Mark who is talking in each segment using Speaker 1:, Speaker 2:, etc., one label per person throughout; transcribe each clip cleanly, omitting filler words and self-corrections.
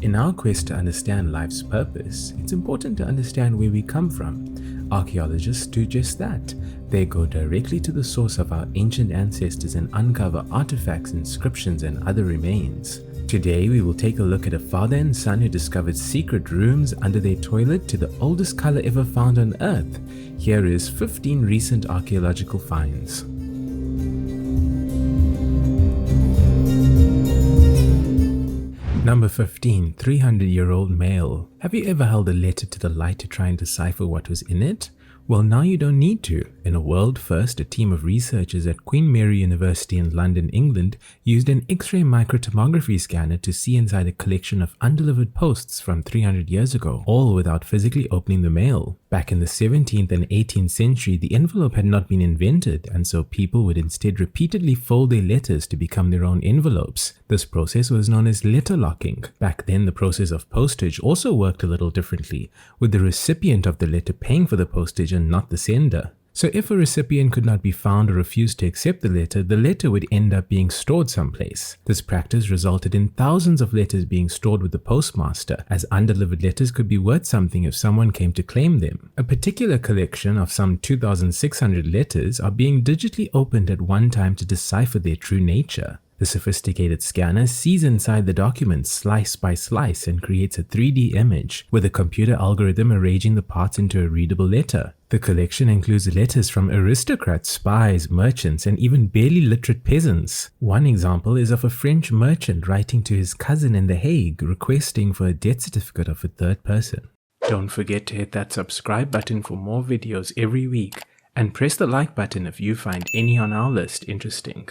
Speaker 1: In our quest to understand life's purpose, it's important to understand where we come from. Archaeologists do just that. They go directly to the source of our ancient ancestors and uncover artifacts, inscriptions, and other remains. Today, we will take a look at a father and son who discovered secret rooms under their toilet to the oldest color ever found on Earth. Here is 15 recent archaeological finds. Number 15. 300-year-old mail. Have you ever held a letter to the light to try and decipher what was in it? Well, now you don't need to. In a world first, a team of researchers at Queen Mary University in London, England, used an X-ray microtomography scanner to see inside a collection of undelivered posts from 300 years ago, all without physically opening the mail. Back in the 17th and 18th century, the envelope had not been invented, and so people would instead repeatedly fold their letters to become their own envelopes. This process was known as letter locking. Back then, the process of postage also worked a little differently, with the recipient of the letter paying for the postage and not the sender. So if a recipient could not be found or refused to accept the letter would end up being stored someplace. This practice resulted in thousands of letters being stored with the postmaster, as undelivered letters could be worth something if someone came to claim them. A particular collection of some 2,600 letters are being digitally opened at one time to decipher their true nature. The sophisticated scanner sees inside the document slice by slice and creates a 3D image, with a computer algorithm arranging the parts into a readable letter. The collection includes letters from aristocrats, spies, merchants, and even barely literate peasants. One example is of a French merchant writing to his cousin in The Hague requesting for a death certificate of a third person. Don't forget to hit that subscribe button for more videos every week, and press the like button if you find any on our list interesting.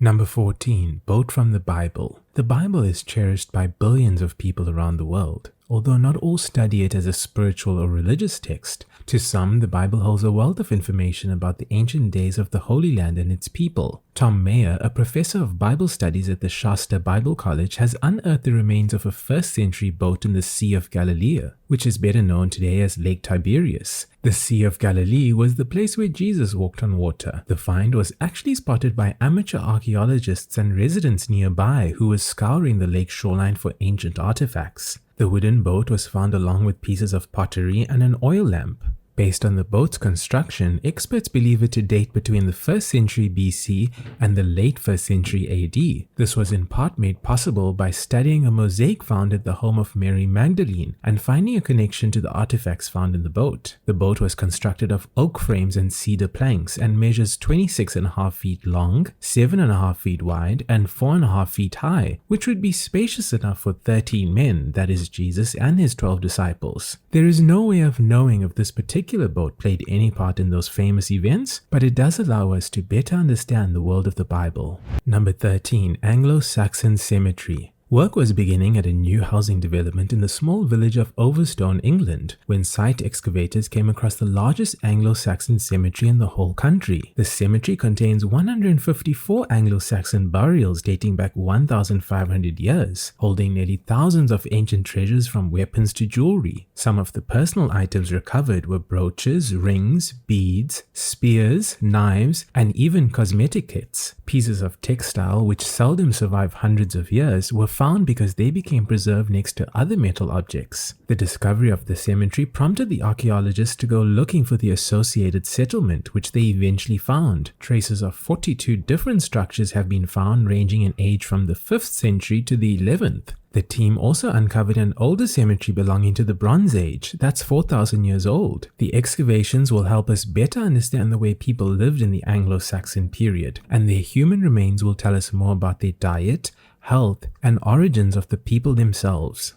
Speaker 1: Number 14. Boat from the Bible. The Bible is cherished by billions of people around the world. Although not all study it as a spiritual or religious text, to some the Bible holds a wealth of information about the ancient days of the Holy Land and its people. Tom Mayer, a professor of Bible studies at the Shasta Bible College, has unearthed the remains of a 1st century boat in the Sea of Galilee, which is better known today as Lake Tiberias. The Sea of Galilee was the place where Jesus walked on water. The find was actually spotted by amateur archaeologists and residents nearby who were scouring the lake shoreline for ancient artifacts. The wooden boat was found along with pieces of pottery and an oil lamp. Based on the boat's construction, experts believe it to date between the 1st century BC and the late 1st century AD. This was in part made possible by studying a mosaic found at the home of Mary Magdalene and finding a connection to the artifacts found in the boat. The boat was constructed of oak frames and cedar planks and measures 26.5 feet long, 7.5 feet wide, and 4.5 feet high, which would be spacious enough for 13 men, that is Jesus and his 12 disciples. There is no way of knowing if this particular boat played any part in those famous events, but it does allow us to better understand the world of the Bible. Number 13. Anglo-Saxon cemetery. Work was beginning at a new housing development in the small village of Overstone, England, when site excavators came across the largest Anglo-Saxon cemetery in the whole country. The cemetery contains 154 Anglo-Saxon burials dating back 1,500 years, holding nearly thousands of ancient treasures from weapons to jewelry. Some of the personal items recovered were brooches, rings, beads, spears, knives, and even cosmetic kits. Pieces of textile, which seldom survive hundreds of years, were found because they became preserved next to other metal objects. The discovery of the cemetery prompted the archaeologists to go looking for the associated settlement, which they eventually found. Traces of 42 different structures have been found, ranging in age from the 5th century to the 11th. The team also uncovered an older cemetery belonging to the Bronze Age, that's 4,000 years old. The excavations will help us better understand the way people lived in the Anglo-Saxon period, and their human remains will tell us more about their diet, health, and origins of the people themselves.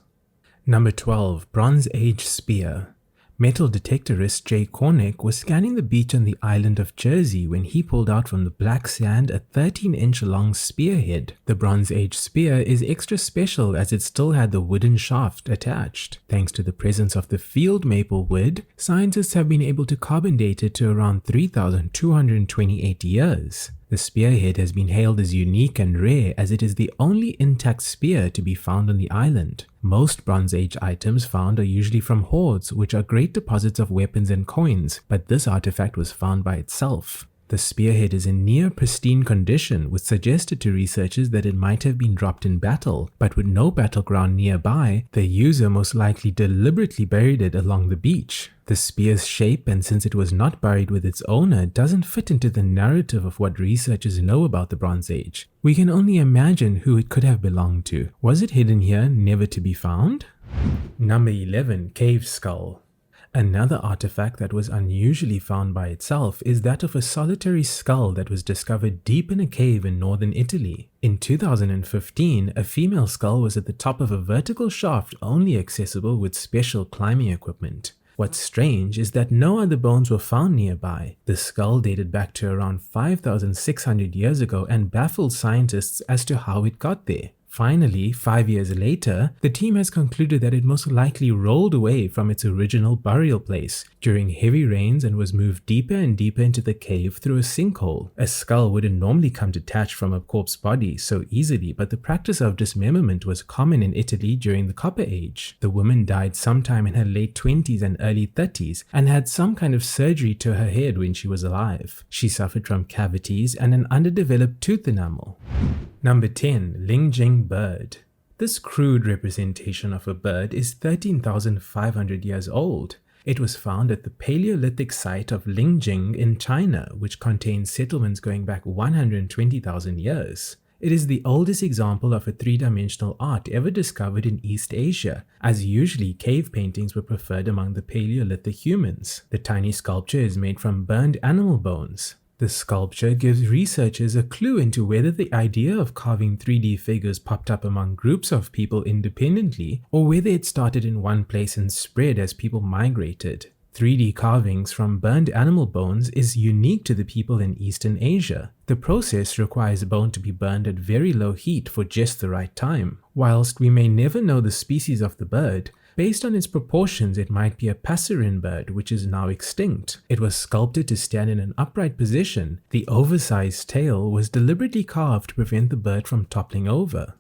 Speaker 1: Number 12. Bronze Age spear. Metal detectorist Jay Cornick was scanning the beach on the island of Jersey when he pulled out from the black sand a 13-inch long spearhead. The Bronze Age spear is extra special as it still had the wooden shaft attached. Thanks to the presence of the field maple wood, scientists have been able to carbon date it to around 3,228 years. The spearhead has been hailed as unique and rare as it is the only intact spear to be found on the island. Most Bronze Age items found are usually from hoards, which are great deposits of weapons and coins, but this artifact was found by itself. The spearhead is in near pristine condition, which suggested to researchers that it might have been dropped in battle, but with no battleground nearby, the user most likely deliberately buried it along the beach. The spear's shape, and since it was not buried with its owner, doesn't fit into the narrative of what researchers know about the Bronze Age. We can only imagine who it could have belonged to. Was it hidden here, never to be found? Number 11. Cave Skull. Another artifact that was unusually found by itself is that of a solitary skull that was discovered deep in a cave in northern Italy. In 2015, a female skull was at the top of a vertical shaft only accessible with special climbing equipment. What's strange is that no other bones were found nearby. The skull dated back to around 5,600 years ago and baffled scientists as to how it got there. Finally, 5 years later, the team has concluded that it most likely rolled away from its original burial place during heavy rains and was moved deeper and deeper into the cave through a sinkhole. A skull wouldn't normally come detached from a corpse body so easily, but the practice of dismemberment was common in Italy during the Copper Age. The woman died sometime in her late 20s and early 30s and had some kind of surgery to her head when she was alive. She suffered from cavities and an underdeveloped tooth enamel. Number 10. Ling bird. This crude representation of a bird is 13,500 years old. It was found at the Paleolithic site of Ling in China, which contains settlements going back 120,000 years. It is the oldest example of a three-dimensional art ever discovered in East Asia, as usually cave paintings were preferred among the Paleolithic humans. The tiny sculpture is made from burned animal bones. The sculpture gives researchers a clue into whether the idea of carving 3D figures popped up among groups of people independently, or whether it started in one place and spread as people migrated. 3D carvings from burned animal bones is unique to the people in Eastern Asia. The process requires bone to be burned at very low heat for just the right time. Whilst we may never know the species of the bird, based on its proportions, it might be a passerine bird, which is now extinct. It was sculpted to stand in an upright position. The oversized tail was deliberately carved to prevent the bird from toppling over.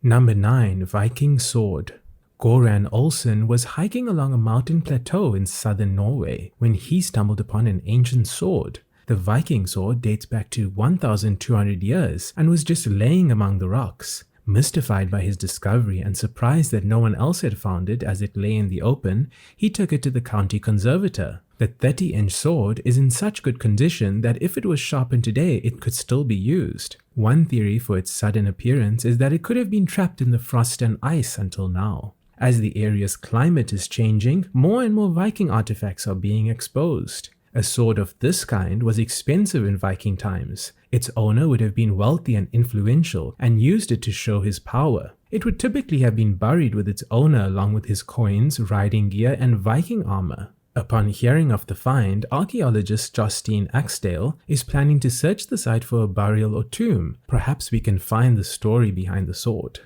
Speaker 1: Number 9. Viking Sword. Goran Olsen was hiking along a mountain plateau in southern Norway when he stumbled upon an ancient sword. The Viking sword dates back to 1,200 years and was just laying among the rocks. Mystified by his discovery and surprised that no one else had found it as it lay in the open, he took it to the county conservator. The 30-inch sword is in such good condition that if it was sharpened today, it could still be used. One theory for its sudden appearance is that it could have been trapped in the frost and ice until now. As the area's climate is changing, more and more Viking artifacts are being exposed. A sword of this kind was expensive in Viking times. Its owner would have been wealthy and influential and used it to show his power. It would typically have been buried with its owner along with his coins, riding gear, and Viking armor. Upon hearing of the find, archaeologist Justine Axdale is planning to search the site for a burial or tomb. Perhaps we can find the story behind the sword.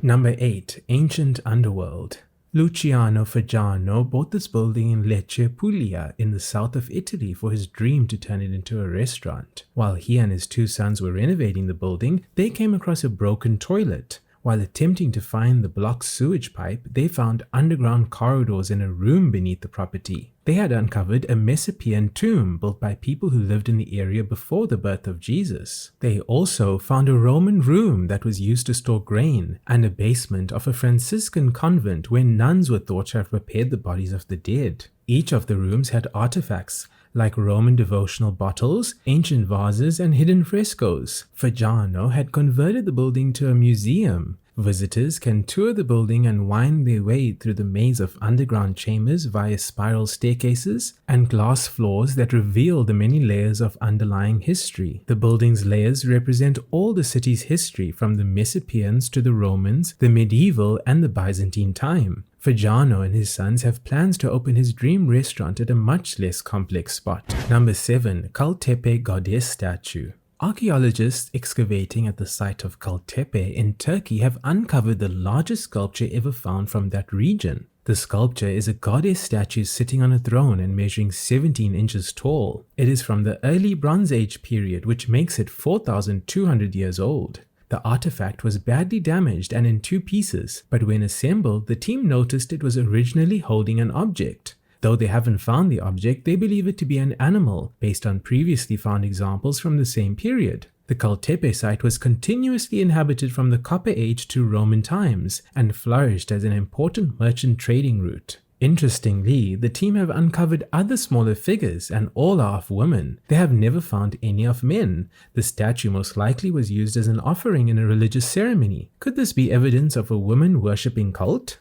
Speaker 1: Number 8. Ancient Underworld. Luciano Fagiano bought this building in Lecce, Puglia, in the south of Italy for his dream to turn it into a restaurant. While he and his two sons were renovating the building, they came across a broken toilet. While attempting to find the blocked sewage pipe, they found underground corridors in a room beneath the property. They had uncovered a Mesopotamian tomb built by people who lived in the area before the birth of Jesus. They also found a Roman room that was used to store grain, and a basement of a Franciscan convent where nuns were thought to have prepared the bodies of the dead. Each of the rooms had artifacts, like Roman devotional bottles, ancient vases, and hidden frescoes. Fagiano had converted the building to a museum. Visitors can tour the building and wind their way through the maze of underground chambers via spiral staircases and glass floors that reveal the many layers of underlying history. The building's layers represent all the city's history, from the Mesopotamians to the Romans, the medieval, and the Byzantine time. Fagiano and his sons have plans to open his dream restaurant at a much less complex spot. Number 7. Tepe goddess statue. Archaeologists excavating at the site of Tepe in Turkey have uncovered the largest sculpture ever found from that region. The sculpture is a goddess statue sitting on a throne and measuring 17 inches tall. It is from the early Bronze Age period, which makes it 4,200 years old. The artifact was badly damaged and in two pieces, but when assembled, the team noticed it was originally holding an object. Though they haven't found the object, they believe it to be an animal, based on previously found examples from the same period. The Tepe site was continuously inhabited from the Copper Age to Roman times, and flourished as an important merchant trading route. Interestingly, the team have uncovered other smaller figures, and all are of women. They have never found any of men. The statue most likely was used as an offering in a religious ceremony. Could this be evidence of a woman-worshipping cult?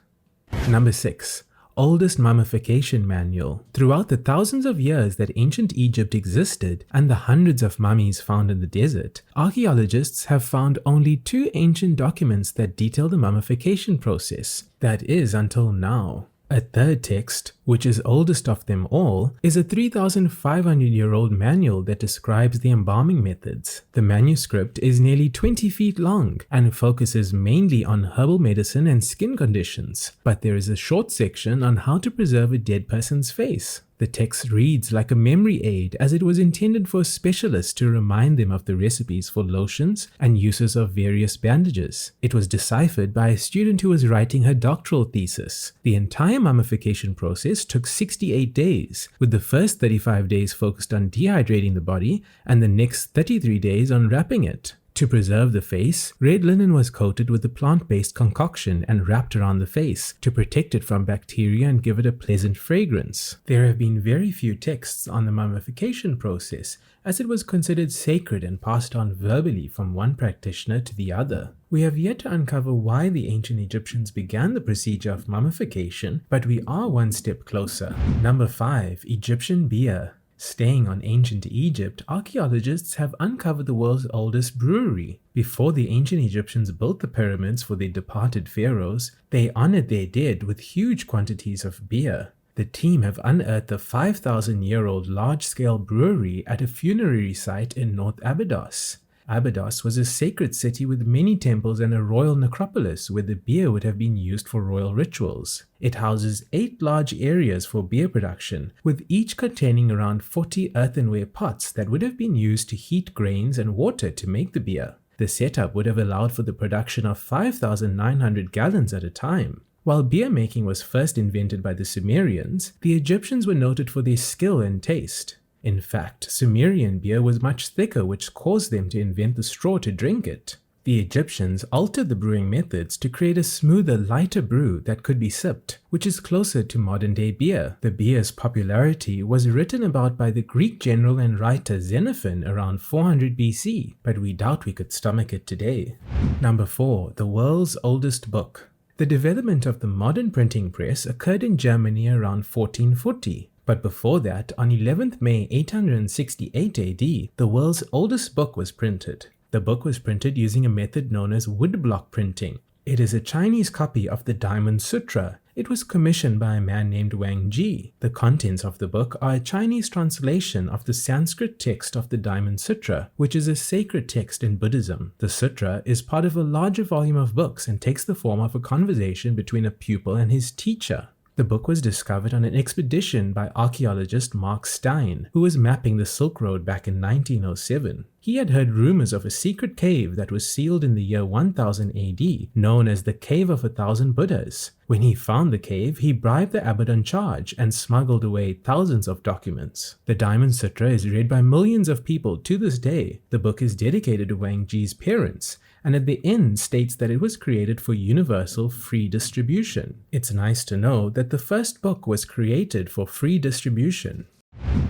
Speaker 1: Number 6. Oldest mummification manual. Throughout the thousands of years that ancient Egypt existed and the hundreds of mummies found in the desert, archaeologists have found only 2 ancient documents that detail the mummification process. That is, until now. A third text, which is oldest of them all, is a 3,500-year-old manual that describes the embalming methods. The manuscript is nearly 20 feet long and focuses mainly on herbal medicine and skin conditions, but there is a short section on how to preserve a dead person's face. The text reads like a memory aid, as it was intended for specialists to remind them of the recipes for lotions and uses of various bandages. It was deciphered by a student who was writing her doctoral thesis. The entire mummification process took 68 days, with the first 35 days focused on dehydrating the body and the next 33 days on wrapping it. To preserve the face, red linen was coated with a plant-based concoction and wrapped around the face to protect it from bacteria and give it a pleasant fragrance. There have been very few texts on the mummification process, as it was considered sacred and passed on verbally from one practitioner to the other. We have yet to uncover why the ancient Egyptians began the procedure of mummification, but we are one step closer. Number 5. Egyptian beer. Staying on ancient Egypt, archaeologists have uncovered the world's oldest brewery. Before the ancient Egyptians built the pyramids for their departed pharaohs, they honored their dead with huge quantities of beer. The team have unearthed a 5,000-year-old large-scale brewery at a funerary site in North Abydos. Abydos was a sacred city with many temples and a royal necropolis where the beer would have been used for royal rituals. It houses 8 large areas for beer production, with each containing around 40 earthenware pots that would have been used to heat grains and water to make the beer. The setup would have allowed for the production of 5,900 gallons at a time. While beer making was first invented by the Sumerians, the Egyptians were noted for their skill and taste. In fact, Sumerian beer was much thicker, which caused them to invent the straw to drink it. The Egyptians altered the brewing methods to create a smoother, lighter brew that could be sipped, which is closer to modern-day beer. The beer's popularity was written about by the Greek general and writer Xenophon around 400 BC, but we doubt we could stomach it today. Number 4. The world's oldest book. The development of the modern printing press occurred in Germany around 1440. But before that, on 11th May 868 AD, the world's oldest book was printed. The book was printed using a method known as woodblock printing. It is a Chinese copy of the Diamond Sutra. It was commissioned by a man named Wang Ji. The contents of the book are a Chinese translation of the Sanskrit text of the Diamond Sutra, which is a sacred text in Buddhism. The sutra is part of a larger volume of books and takes the form of a conversation between a pupil and his teacher. The book was discovered on an expedition by archaeologist Mark Stein, who was mapping the Silk Road back in 1907. He had heard rumors of a secret cave that was sealed in the year 1000 AD, known as the Cave of 1,000 Buddhas. When he found the cave, he bribed the abbot on charge and smuggled away thousands of documents. The Diamond Sutra is read by millions of people to this day. The book is dedicated to Wang Ji's parents, and at the end states that it was created for universal free distribution. It's nice to know that the first book was created for free distribution.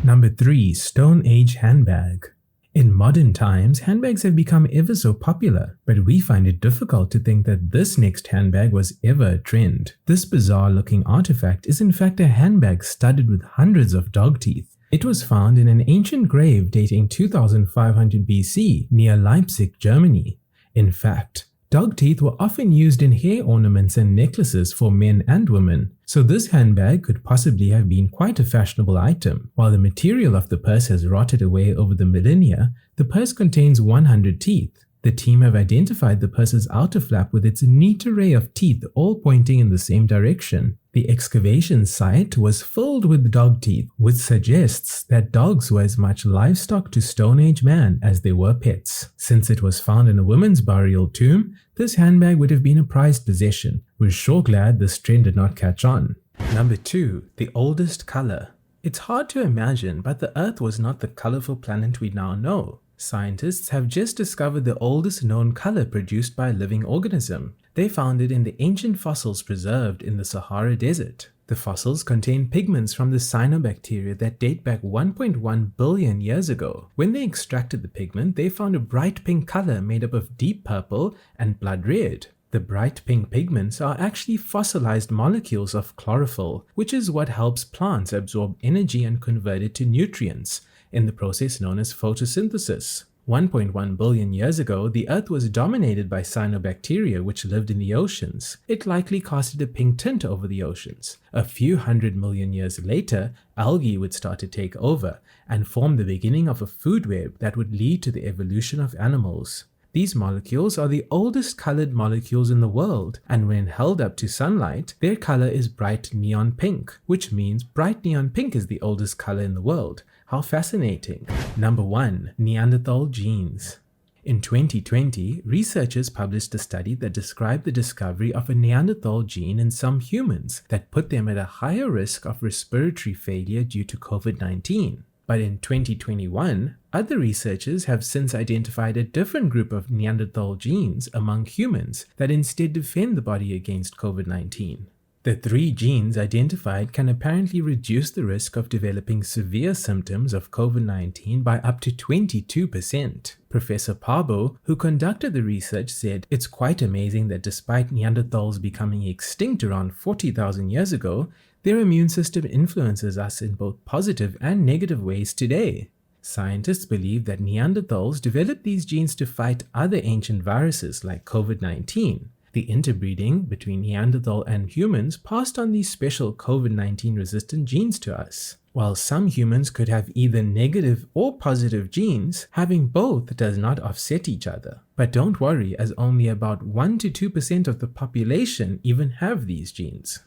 Speaker 1: Number 3. Stone Age Handbag. In modern times, handbags have become ever so popular, but we find it difficult to think that this next handbag was ever a trend. This bizarre-looking artifact is in fact a handbag studded with hundreds of dog teeth. It was found in an ancient grave dating 2500 BC near Leipzig, Germany. In fact, dog teeth were often used in hair ornaments and necklaces for men and women, so this handbag could possibly have been quite a fashionable item. While the material of the purse has rotted away over the millennia, the purse contains 100 teeth. The team have identified the purse's outer flap with its neat array of teeth all pointing in the same direction. The excavation site was filled with dog teeth, which suggests that dogs were as much livestock to Stone Age man as they were pets. Since it was found in a woman's burial tomb, this handbag would have been a prized possession. We're sure glad this trend did not catch on. Number 2. The oldest color. It's hard to imagine, but the Earth was not the colorful planet we now know. Scientists have just discovered the oldest known color produced by a living organism. They found it in the ancient fossils preserved in the Sahara Desert. The fossils contain pigments from the cyanobacteria that date back 1.1 billion years ago. When they extracted the pigment, they found a bright pink color made up of deep purple and blood red. The bright pink pigments are actually fossilized molecules of chlorophyll, which is what helps plants absorb energy and convert it to nutrients, in the process known as photosynthesis. 1.1 billion years ago, the Earth was dominated by cyanobacteria which lived in the oceans. It likely casted a pink tint over the oceans. A few 100 million years later, algae would start to take over and form the beginning of a food web that would lead to the evolution of animals. These molecules are the oldest colored molecules in the world, and when held up to sunlight, their color is bright neon pink, which means bright neon pink is the oldest color in the world. How fascinating. Number 1. Neanderthal genes. In 2020, researchers published a study that described the discovery of a Neanderthal gene in some humans that put them at a higher risk of respiratory failure due to COVID-19. But in 2021, other researchers have since identified a different group of Neanderthal genes among humans that instead defend the body against COVID-19. The 3 genes identified can apparently reduce the risk of developing severe symptoms of COVID-19 by up to 22%. Professor Pabo, who conducted the research, said, "It's quite amazing that despite Neanderthals becoming extinct around 40,000 years ago, their immune system influences us in both positive and negative ways today." Scientists believe that Neanderthals developed these genes to fight other ancient viruses like COVID-19. The interbreeding between Neanderthal and humans passed on these special COVID-19 resistant genes to us. While some humans could have either negative or positive genes, having both does not offset each other. But don't worry, as only about 1 to 2% of the population even have these genes.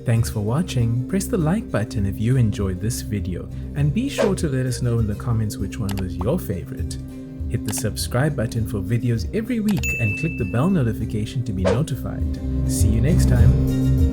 Speaker 1: Thanks for watching. Press the like button if you enjoyed this video, and be sure to let us know in the comments which one was your favorite. Hit the subscribe button for videos every week and click the bell notification to be notified. See you next time.